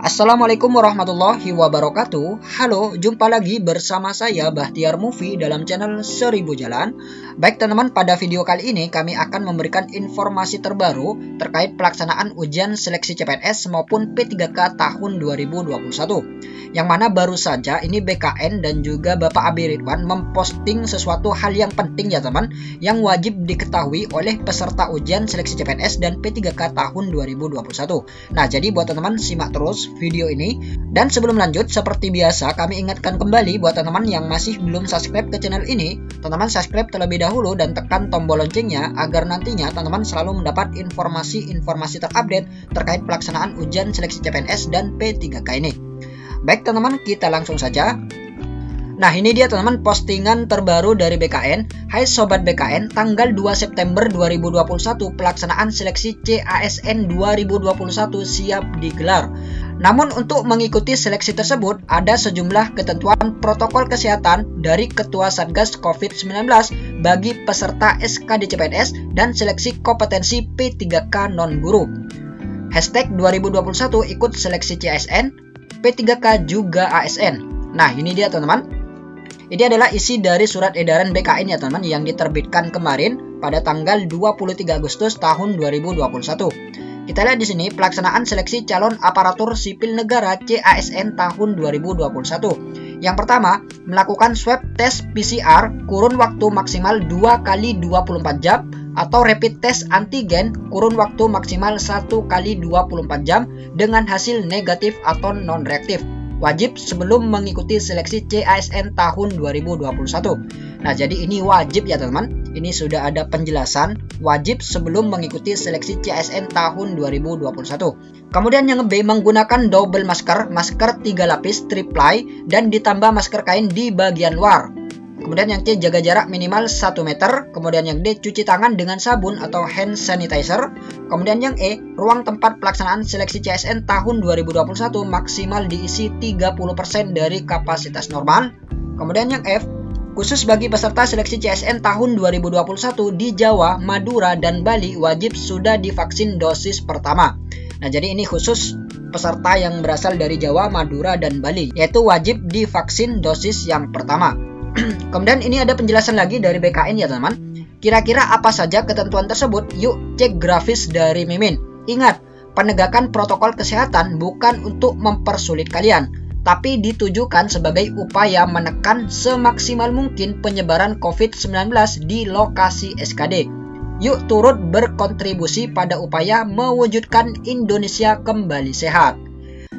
Assalamualaikum warahmatullahi wabarakatuh. Halo, jumpa lagi bersama saya Bahtiar Movie dalam channel 1000 Jalan. Baik teman-teman, pada video kali ini kami akan memberikan informasi terbaru terkait pelaksanaan ujian seleksi CPNS maupun P3K tahun 2021. Yang mana baru saja ini BKN dan juga Bapak Abi Ridwan memposting sesuatu hal yang penting ya teman, yang wajib diketahui oleh peserta ujian seleksi CPNS dan P3K tahun 2021. Nah, jadi buat teman-teman simak terus video ini. Dan sebelum lanjut, seperti biasa kami ingatkan kembali buat teman-teman yang masih belum subscribe ke channel ini, teman-teman subscribe terlebih dahulu dan tekan tombol loncengnya agar nantinya teman-teman selalu mendapat informasi-informasi terupdate terkait pelaksanaan ujian seleksi CPNS dan P3K ini. Baik teman-teman, kita langsung saja. Nah, ini dia teman-teman postingan terbaru dari BKN. Hai Sobat BKN, tanggal 2 September 2021 pelaksanaan seleksi CASN 2021 siap digelar. Namun untuk mengikuti seleksi tersebut ada sejumlah ketentuan protokol kesehatan dari Ketua Satgas COVID-19 bagi peserta SKD CPNS dan seleksi kompetensi P3K non-guru. Hashtag 2021 ikut seleksi CASN, P3K juga ASN. Nah, ini dia teman-teman. Ini adalah isi dari surat edaran BKN ya teman-teman yang diterbitkan kemarin pada tanggal 23 Agustus tahun 2021. Kita lihat di sini pelaksanaan seleksi calon aparatur sipil negara CASN tahun 2021. Yang pertama, melakukan swab tes PCR kurun waktu maksimal 2 kali 24 jam atau rapid test antigen kurun waktu maksimal 1 kali 24 jam dengan hasil negatif atau non-reaktif. Wajib sebelum mengikuti seleksi CASN tahun 2021. Nah, jadi ini wajib ya teman-teman. Ini sudah ada penjelasan wajib sebelum mengikuti seleksi CASN tahun 2021. Kemudian yang B, menggunakan double masker 3 lapis triplai dan ditambah masker kain di bagian luar. Kemudian yang C, jaga jarak minimal 1 meter. Kemudian yang D, cuci tangan dengan sabun atau hand sanitizer. Kemudian yang E, ruang tempat pelaksanaan seleksi CASN tahun 2021 maksimal diisi 30% dari kapasitas normal. Kemudian yang F, khusus bagi peserta seleksi CASN tahun 2021 di Jawa, Madura, dan Bali wajib sudah divaksin dosis pertama. Nah, jadi ini khusus peserta yang berasal dari Jawa, Madura, dan Bali, yaitu wajib divaksin dosis yang pertama. Kemudian ini ada penjelasan lagi dari BKN ya teman-teman. Kira-kira apa saja ketentuan tersebut? Yuk cek grafis dari Mimin. Ingat, penegakan protokol kesehatan bukan untuk mempersulit kalian, tapi ditujukan sebagai upaya menekan semaksimal mungkin penyebaran COVID-19 di lokasi SKD. Yuk turut berkontribusi pada upaya mewujudkan Indonesia kembali sehat.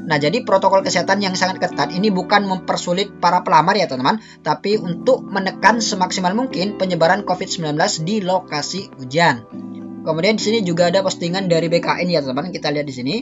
Nah, jadi protokol kesehatan yang sangat ketat ini bukan mempersulit para pelamar ya teman-teman, tapi untuk menekan semaksimal mungkin penyebaran COVID-19 di lokasi ujian. Kemudian di sini juga ada postingan dari BKN ya teman-teman, kita lihat di sini.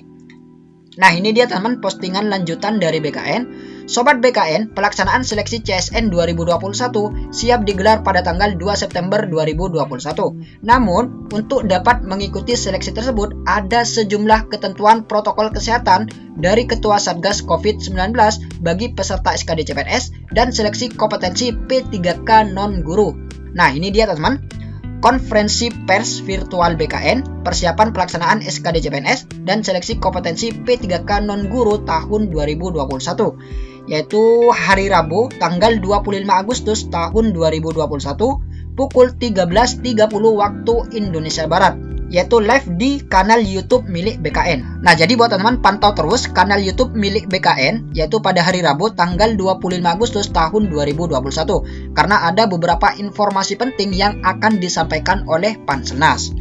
Nah, ini dia teman-teman postingan lanjutan dari BKN. Sobat BKN, pelaksanaan seleksi CASN 2021 siap digelar pada tanggal 2 September 2021. Namun, untuk dapat mengikuti seleksi tersebut ada sejumlah ketentuan protokol kesehatan dari Ketua Satgas COVID-19 bagi peserta SKD CPNS dan seleksi kompetensi P3K non-guru. Nah, ini dia teman-teman. Konferensi pers virtual BKN, persiapan pelaksanaan SKD CPNS dan seleksi kompetensi P3K non-guru tahun 2021, yaitu hari Rabu tanggal 25 Agustus tahun 2021 pukul 13.30 waktu Indonesia Barat, yaitu live di kanal YouTube milik BKN. Nah, jadi buat teman-teman pantau terus kanal YouTube milik BKN yaitu pada hari Rabu tanggal 25 Agustus tahun 2021 karena ada beberapa informasi penting yang akan disampaikan oleh Panselnas.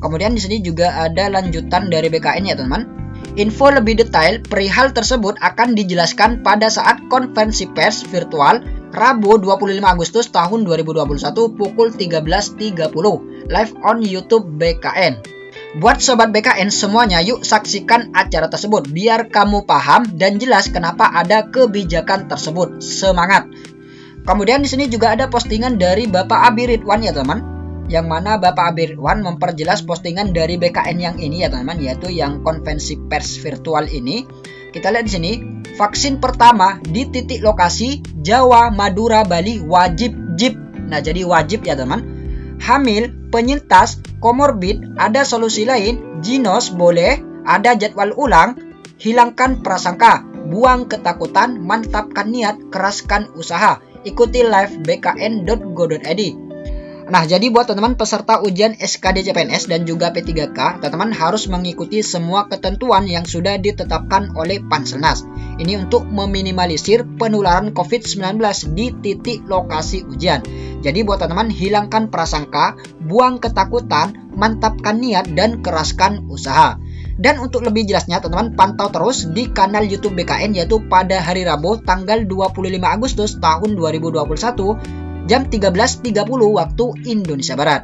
Kemudian di sini juga ada lanjutan dari BKN ya teman-teman. Info lebih detail perihal tersebut akan dijelaskan pada saat konferensi pers virtual Rabu 25 Agustus tahun 2021 pukul 13.30 live on YouTube BKN. Buat Sobat BKN semuanya, yuk saksikan acara tersebut biar kamu paham dan jelas kenapa ada kebijakan tersebut. Semangat! Kemudian di sini juga ada postingan dari Bapak Abi Ridwan ya teman, yang mana Bapak Abi Ridwan memperjelas postingan dari BKN yang ini ya teman, yaitu yang konferensi pers virtual ini. Kita lihat di sini. vaksin pertama di titik lokasi Jawa, Madura, Bali wajib JIP. Nah, jadi wajib ya teman. Hamil, penyintas, komorbid, ada solusi lain, ginos boleh, ada jadwal ulang, hilangkan prasangka, buang ketakutan, mantapkan niat, keraskan usaha. Ikuti live bkn.go.id. Nah, jadi buat teman-teman peserta ujian SKD CPNS dan juga P3K, teman-teman harus mengikuti semua ketentuan yang sudah ditetapkan oleh Panselnas. Ini untuk meminimalisir penularan COVID-19 di titik lokasi ujian. Jadi buat teman-teman hilangkan prasangka, buang ketakutan, mantapkan niat, dan keraskan usaha. Dan untuk lebih jelasnya teman-teman pantau terus di kanal YouTube BKN, yaitu pada hari Rabu tanggal 25 Agustus tahun 2021 jam 13.30 waktu Indonesia Barat.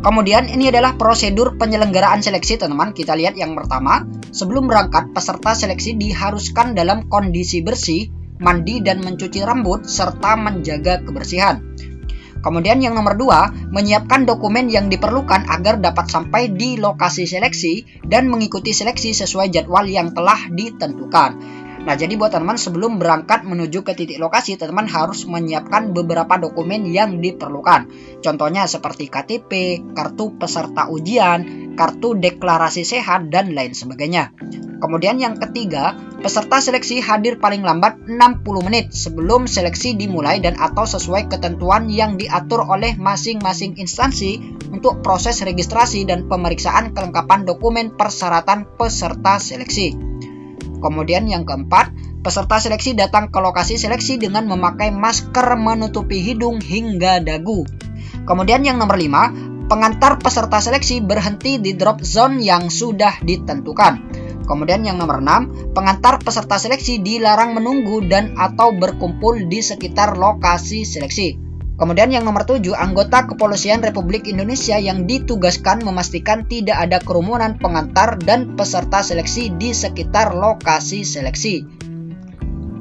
Kemudian ini adalah prosedur penyelenggaraan seleksi teman-teman. Kita lihat yang pertama, sebelum berangkat peserta seleksi diharuskan dalam kondisi bersih, mandi dan mencuci rambut serta menjaga kebersihan. Kemudian yang nomor 2, menyiapkan dokumen yang diperlukan agar dapat sampai di lokasi seleksi dan mengikuti seleksi sesuai jadwal yang telah ditentukan. Nah, jadi buat teman-teman sebelum berangkat menuju ke titik lokasi, teman-teman harus menyiapkan beberapa dokumen yang diperlukan. Contohnya seperti KTP, kartu peserta ujian, kartu deklarasi sehat, dan lain sebagainya. Kemudian yang ketiga, peserta seleksi hadir paling lambat 60 menit sebelum seleksi dimulai dan atau sesuai ketentuan yang diatur oleh masing-masing instansi untuk proses registrasi dan pemeriksaan kelengkapan dokumen persyaratan peserta seleksi. Kemudian yang keempat, peserta seleksi datang ke lokasi seleksi dengan memakai masker menutupi hidung hingga dagu. Kemudian yang nomor 5, pengantar peserta seleksi berhenti di drop zone yang sudah ditentukan. Kemudian yang nomor 6, pengantar peserta seleksi dilarang menunggu dan atau berkumpul di sekitar lokasi seleksi. Kemudian yang nomor 7, anggota Kepolisian Republik Indonesia yang ditugaskan memastikan tidak ada kerumunan pengantar dan peserta seleksi di sekitar lokasi seleksi.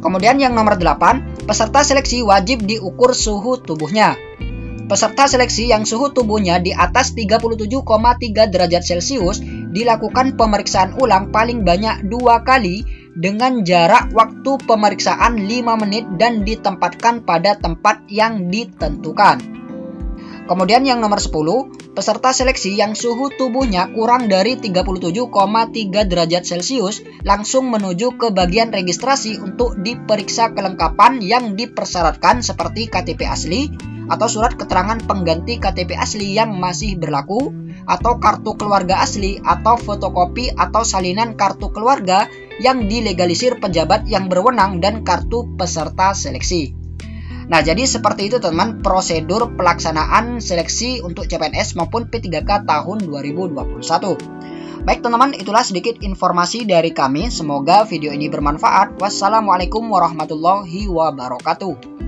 Kemudian yang nomor 8, peserta seleksi wajib diukur suhu tubuhnya. Peserta seleksi yang suhu tubuhnya di atas 37,3 derajat Celcius dilakukan pemeriksaan ulang paling banyak 2 kali dengan jarak waktu pemeriksaan 5 menit dan ditempatkan pada tempat yang ditentukan. Kemudian yang nomor 10, peserta seleksi yang suhu tubuhnya kurang dari 37,3 derajat Celcius langsung menuju ke bagian registrasi untuk diperiksa kelengkapan yang dipersyaratkan seperti KTP asli atau surat keterangan pengganti KTP asli yang masih berlaku, atau kartu keluarga asli, atau fotokopi atau salinan kartu keluarga yang dilegalisir pejabat yang berwenang, dan kartu peserta seleksi. Nah, jadi seperti itu teman-teman prosedur pelaksanaan seleksi untuk CPNS maupun P3K tahun 2021. Baik teman-teman, itulah sedikit informasi dari kami. Semoga video ini bermanfaat. Wassalamualaikum warahmatullahi wabarakatuh.